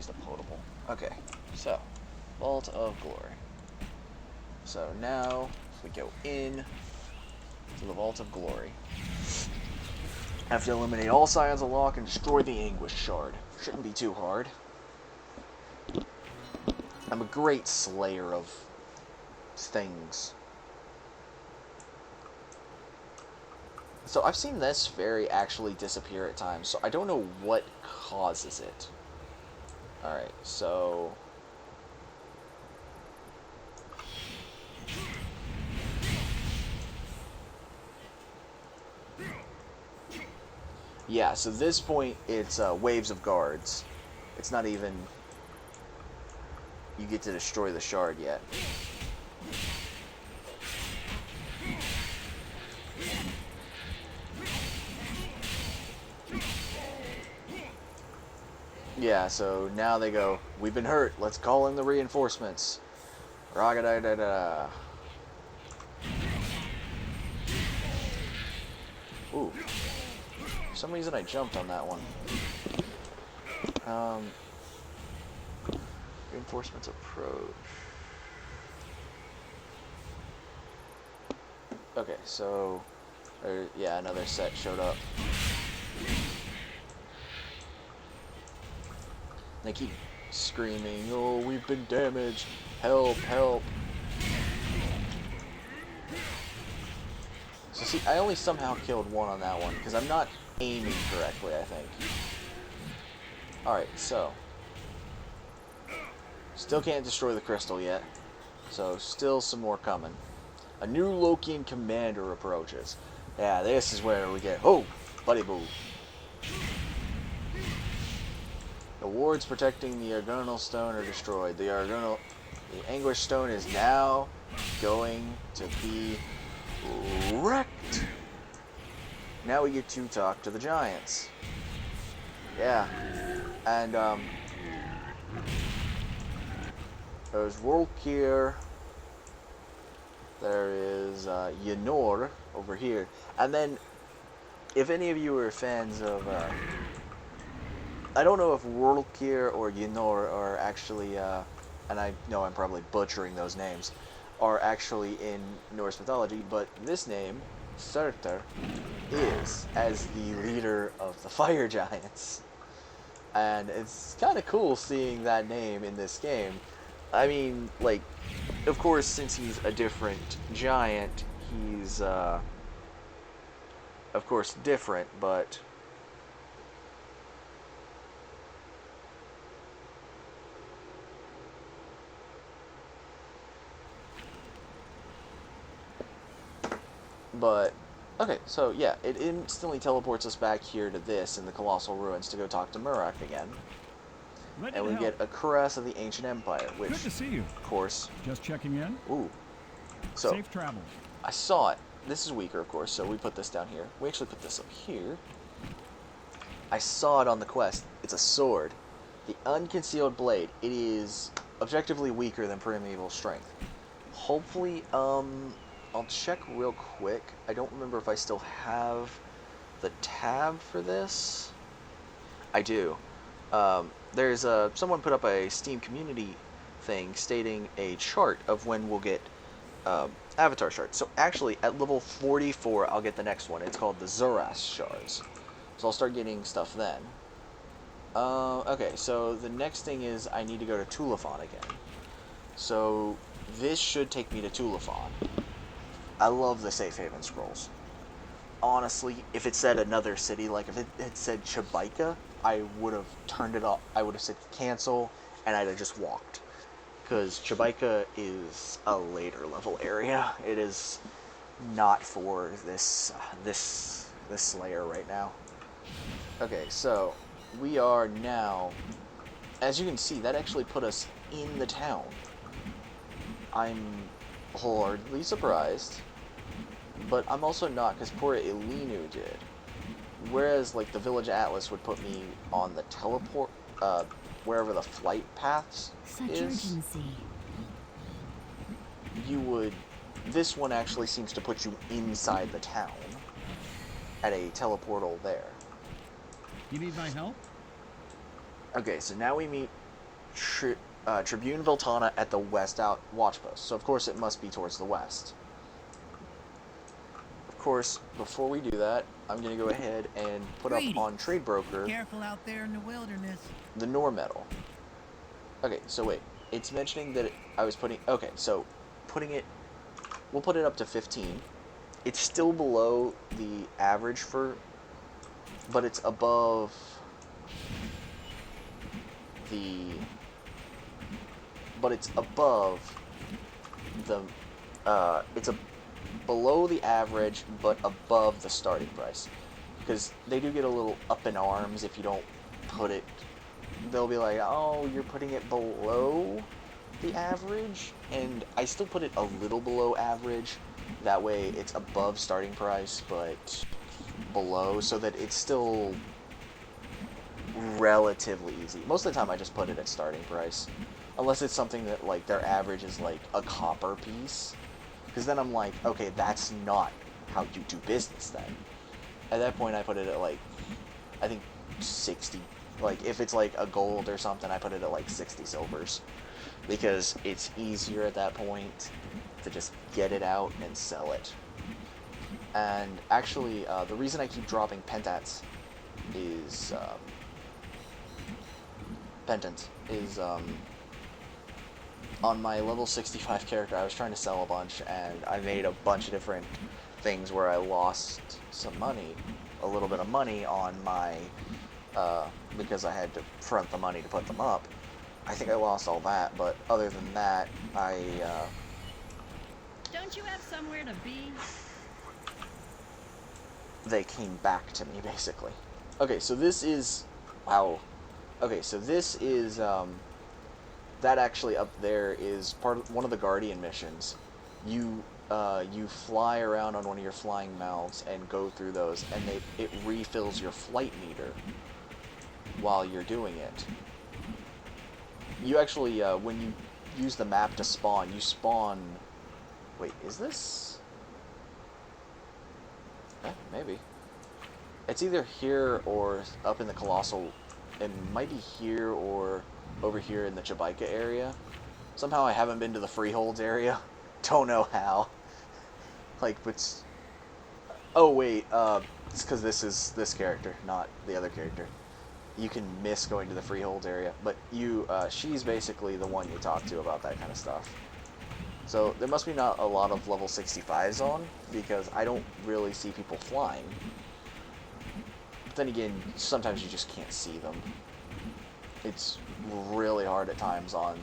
just a potable. Okay, so, Vault of Glory. So now, if we go in to the Vault of Glory, have to eliminate all Scions of Lock and destroy the Anguish Shard. Shouldn't be too hard. I'm a great slayer of things. So I've seen this fairy actually disappear at times, so I don't know what causes it. Alright, so... yeah, so this point, it's waves of guards. It's not even... you get to destroy the shard yet. Yeah, so now they go, we've been hurt, let's call in the reinforcements. Raga-da-da-da. Ooh. For some reason I jumped on that one. Reinforcements approach. Okay, so... yeah, another set showed up. They keep screaming, oh, we've been damaged, help, help. So see, I only somehow killed one on that one, because I'm not aiming correctly, I think. Alright, so. Still can't destroy the crystal yet, so still some more coming. A new Lokian commander approaches. Yeah, this is where we get, oh, buddy boo. The wards protecting the Argonal Stone are destroyed. The Anguish Stone is now going to be wrecked. Now we get to talk to the giants. Yeah. And, there's Volkir. There is, Yenor over here. And then, if any of you are fans of, I don't know if Volkir or Yenor are actually, and I know I'm probably butchering those names, are actually in Norse mythology, but this name, Surtur, is as the leader of the fire giants. And it's kind of cool seeing that name in this game. I mean, like, of course, since he's a different giant, he's, of course, different, but... But, okay, so yeah, it instantly teleports us back here to this in the Colossal Ruins to go talk to Murak again. And we get a caress of the Ancient Empire, which, good to see you. Of course... just checking in. Ooh. So, safe travel. I saw it. This is weaker, of course, so we put this down here. We actually put this up here. I saw it on the quest. It's a sword. The Unconcealed Blade. It is objectively weaker than Primeval Strength. Hopefully, I'll check real quick. I don't remember if I still have the tab for this. I do. There's someone put up a Steam community thing stating a chart of when we'll get avatar shards. So actually, at level 44, I'll get the next one. It's called the Zoras shards. So I'll start getting stuff then. Okay, so the next thing is I need to go to Tulafon again. So this should take me to Tulafon. I love the Safe Haven scrolls. Honestly, if it said another city, like if it had said Chibaika, I would have turned it off. I would have said cancel, and I'd have just walked. Because Chibaika is a later level area. It is not for this Slayer right now. Okay, so we are now, as you can see, that actually put us in the town. I'm wholeheartedly surprised, but I'm also not, because poor Ilinu did. Whereas, like, the Village Atlas would put me on the teleport, wherever the flight paths Such is. urgency. You would... This one actually seems to put you inside the town at a teleportal there. You need my help? Okay, so now we meet Tribune Viltana at the west out watch post. So of course it must be towards the west. Of course, before we do that, I'm going to go ahead and put up on Trade Broker. Careful out there in the wilderness. The Nor metal. Okay, so wait. It's mentioning that I was putting... Okay, so putting it... We'll put it up to 15. It's still below the average for... But it's above the... But it's above the... it's below the average, but above the starting price. Because they do get a little up in arms if you don't put it... They'll be like, oh, you're putting it below the average? And I still put it a little below average. That way it's above starting price, but below, so that it's still relatively easy. Most of the time I just put it at starting price. Unless it's something that, like, their average is, like, a copper piece. Because then I'm like, okay, that's not how you do business then. At that point I put it at, like, I think 60. Like, if it's, like, a gold or something, I put it at, like, 60 silvers. Because it's easier at that point to just get it out and sell it. And actually, the reason I keep dropping pentats is, on my level 65 character, I was trying to sell a bunch, and I made a bunch of different things where I lost some money, a little bit of money on my, because I had to front the money to put them up. I think I lost all that, but other than that, Don't you have somewhere to be? They came back to me, basically. Okay, so this is... Wow. Okay, so this is, that actually up there is part of one of the Guardian missions. You fly around on one of your flying mounts and go through those, and it refills your flight meter while you're doing it. You actually, when you use the map to spawn, you spawn... Wait, is this... maybe. It's either here or up in the Colossal... It might be here or over here in the Chabaika area. Somehow I haven't been to the Freeholds area. Don't know how. Like, but... Oh, wait, it's because this is this character, not the other character. You can miss going to the Freeholds area, but she's basically the one you talk to about that kind of stuff. So there must be not a lot of level 65s on, because I don't really see people flying. But then again, sometimes you just can't see them. It's really hard at times on...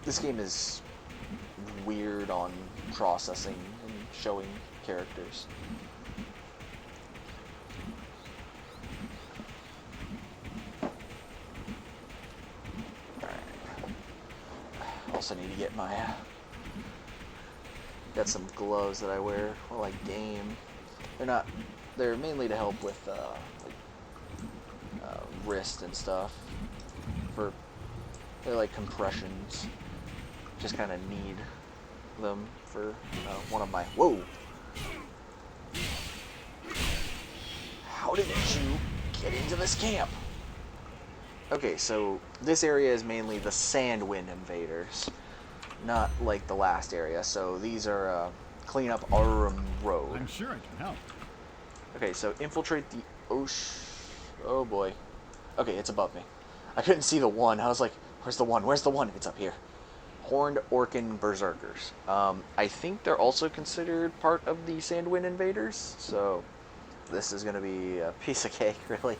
this game is weird on processing and showing characters. Also need to get my... got some gloves that I wear while I game. They're mainly to help with wrist and stuff. They're like compressions. Just kind of need them for one of my... Whoa! How did you get into this camp? Okay, so this area is mainly the Sand Wind Invaders, not like the last area. So these are clean up Aurum Road. I'm sure I can help. Okay, so infiltrate the ocean. Oh boy. Okay, it's above me. I couldn't see the one. I was like, where's the one? Where's the one? It's up here. Horned Orcan Berserkers. I think they're also considered part of the Sand Wind Invaders. So this is going to be a piece of cake, really.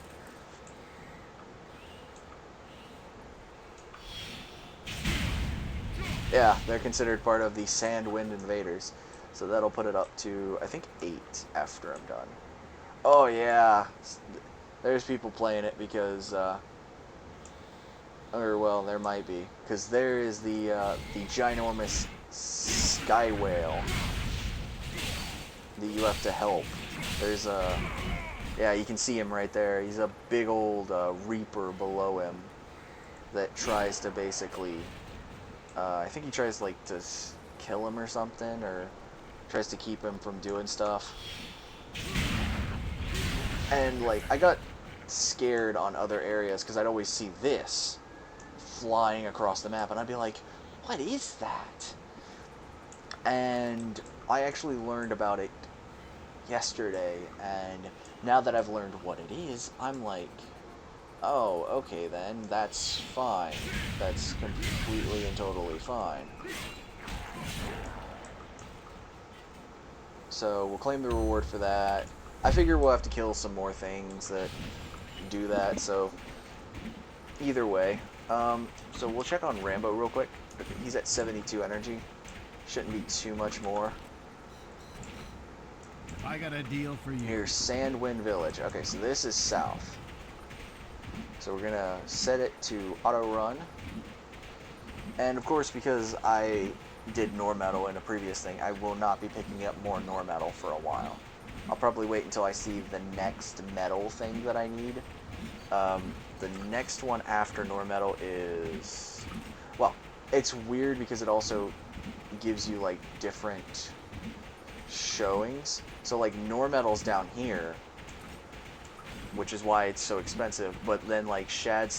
Yeah, they're considered part of the Sand Wind Invaders. So that'll put it up to, I think, 8 after I'm done. Oh, yeah. There's people playing it because, or, well, there might be. Because there is the ginormous Sky Whale that you have to help. There's a... Yeah, you can see him right there. He's a big old Reaper below him that tries to basically... I think he tries, like, to kill him or something, or tries to keep him from doing stuff. And, like, I got scared on other areas because I'd always see this flying across the map, and I'd be like, what is that? And I actually learned about it yesterday, and now that I've learned what it is, I'm like, oh, okay then, that's fine. That's completely and totally fine. So we'll claim the reward for that. I figure we'll have to kill some more things that do that, so either way. So we'll check on Rambo real quick. He's at 72 energy. Shouldn't be too much more. I got a deal for you. Here's Sand Wind Village. Okay, so this is south. So we're gonna set it to auto run. And of course, because I did Normetal in a previous thing, I will not be picking up more Normetal for a while. I'll probably wait until I see the next metal thing that I need. The next one after Normetal is... Well, it's weird because it also gives you, like, different showings. So, like, Normetal's down here, which is why it's so expensive, but then, like, Shad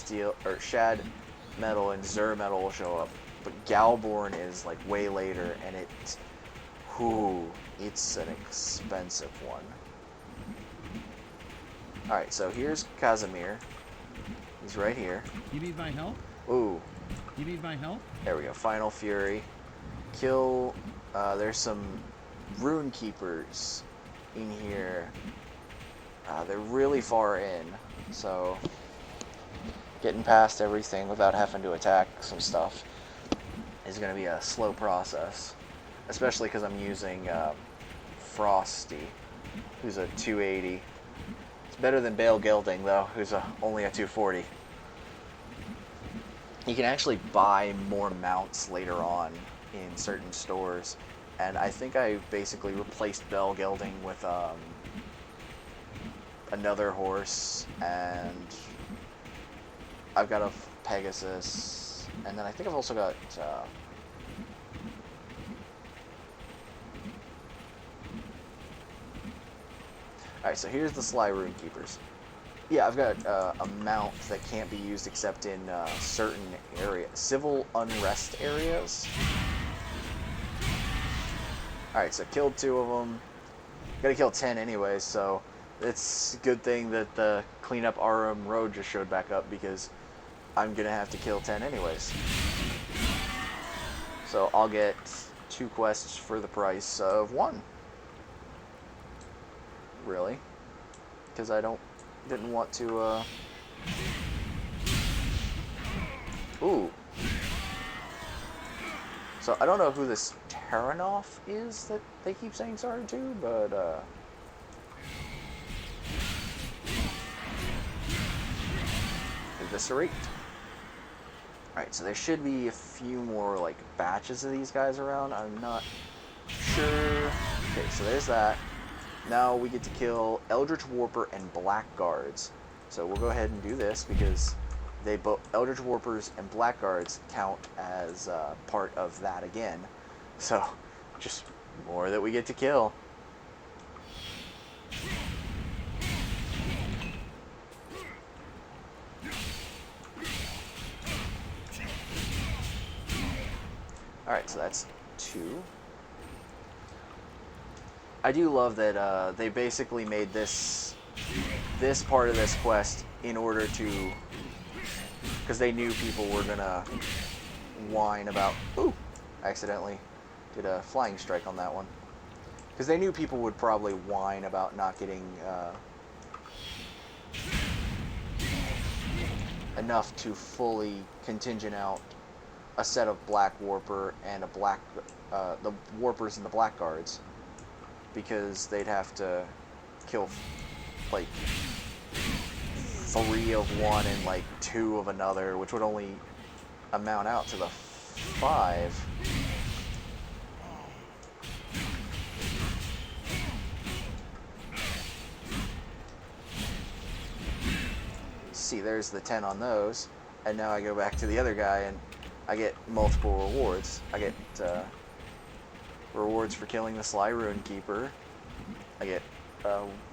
Metal and Zur Metal will show up. But Galborn is, like, way later, and it's... Whew, it's an expensive one. Alright, so here's Casimir. He's right here. You need my help? Ooh. You need my help? There we go, Final Fury. Kill, there's some Rune Keepers in here. They're really far in, so getting past everything without having to attack some stuff is going to be a slow process. Especially because I'm using Frosty, who's a 280. It's better than Bale Gelding, though, who's only a 240. You can actually buy more mounts later on in certain stores, and I think I basically replaced Bale Gelding with another horse, and I've got a Pegasus, and then I think I've also got Alright, so here's the Sly Rune Keepers. Yeah, I've got a mount that can't be used except in certain areas. Civil unrest areas. Alright, so killed 2 of them. Gotta kill 10 anyways, so it's a good thing that the cleanup Arum Road just showed back up, because I'm gonna have to kill 10 anyways. So I'll get 2 quests for the price of 1. Really, because I didn't want to, Ooh. So I don't know who this Teranoff is that they keep saying sorry to, but, Eviscerate. Alright, so there should be a few more, like, batches of these guys around. I'm not sure. Okay, so there's that. Now we get to kill Eldritch Warper and Blackguards. So we'll go ahead and do this because they both Eldritch Warpers and Blackguards count as part of that again. So just more that we get to kill. Alright, so that's 2. I do love that they basically made this part of this quest in order to, because they knew people were gonna whine about, ooh, accidentally did a flying strike on that one, because they knew people would probably whine about not getting enough to fully contingent out a set of Black Warper and the Warpers and the Blackguards. Because they'd have to kill, like, 3 of one and, like, 2 of another, which would only amount out to the 5. See, there's the 10 on those, and now I go back to the other guy, and I get multiple rewards. I get, rewards for killing the Sly Rune Keeper. I get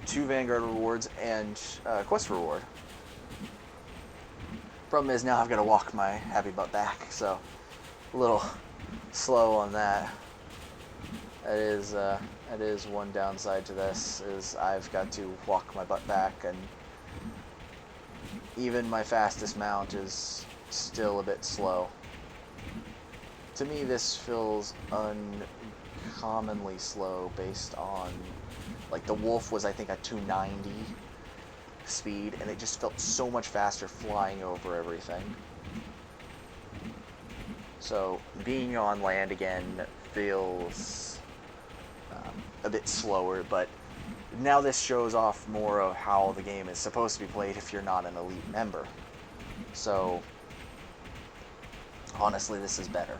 2 Vanguard rewards and quest reward. Problem is now I've got to walk my happy butt back, so a little slow on that. That is one downside to this, is I've got to walk my butt back, and even my fastest mount is still a bit slow. To me, this feels uncommonly slow based on, like, the Wolf was, I think, at 290 speed, and it just felt so much faster flying over everything. So being on land again feels a bit slower, but now this shows off more of how the game is supposed to be played if you're not an elite member. So honestly, this is better,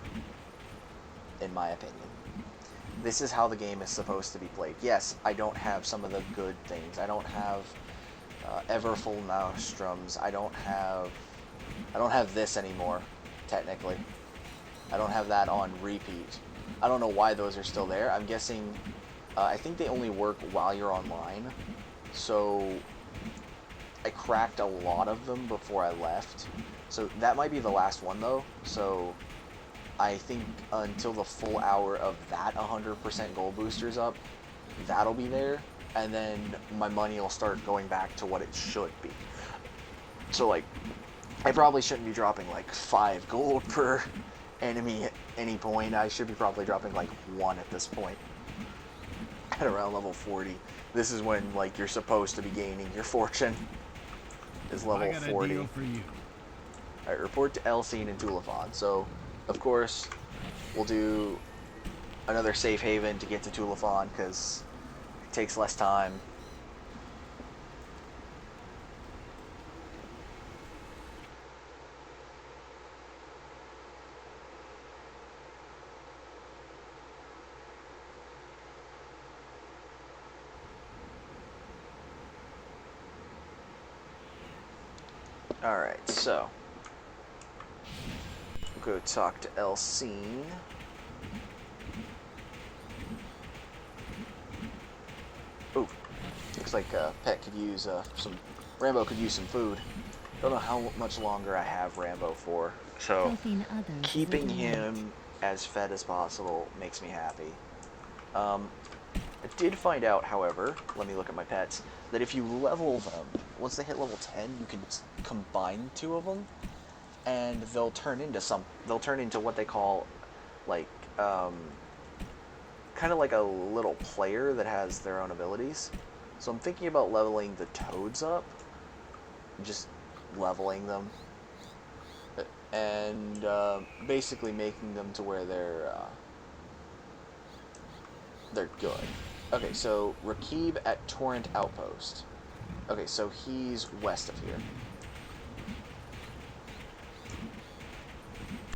in my opinion. This is how the game is supposed to be played. Yes, I don't have some of the good things. I don't have Everfull Maelstroms. I don't have this anymore, technically. I don't have that on repeat. I don't know why those are still there. I'm guessing, I think they only work while you're online. So I cracked a lot of them before I left. So that might be the last one though. So I think until the full hour of that 100% gold boosters up, that'll be there. And then my money will start going back to what it should be. So, like, I probably shouldn't be dropping, like, 5 gold per enemy at any point. I should be probably dropping, like, 1 at this point. At around level 40. This is when, like, you're supposed to be gaining your fortune. Is level I got 40. a deal for you. Alright, report to Elsine and Tulifon. So, of course, we'll do another safe haven to get to Tulifon, because it takes less time. Alright, so we'll go talk to Elsine. Ooh, looks like Pet could use Rambo could use some food. Don't know how much longer I have Rambo for, so keeping him as fed as possible makes me happy. I did find out, however, let me look at my pets, that if you level them, once they hit level 10, you can combine 2 of them, and they'll turn into what they call, like, kind of like a little player that has their own abilities. So I'm thinking about leveling the toads up, just leveling them, and basically making them to where they're good. Okay, so Rakib at Torrent Outpost. Okay, so he's west of here.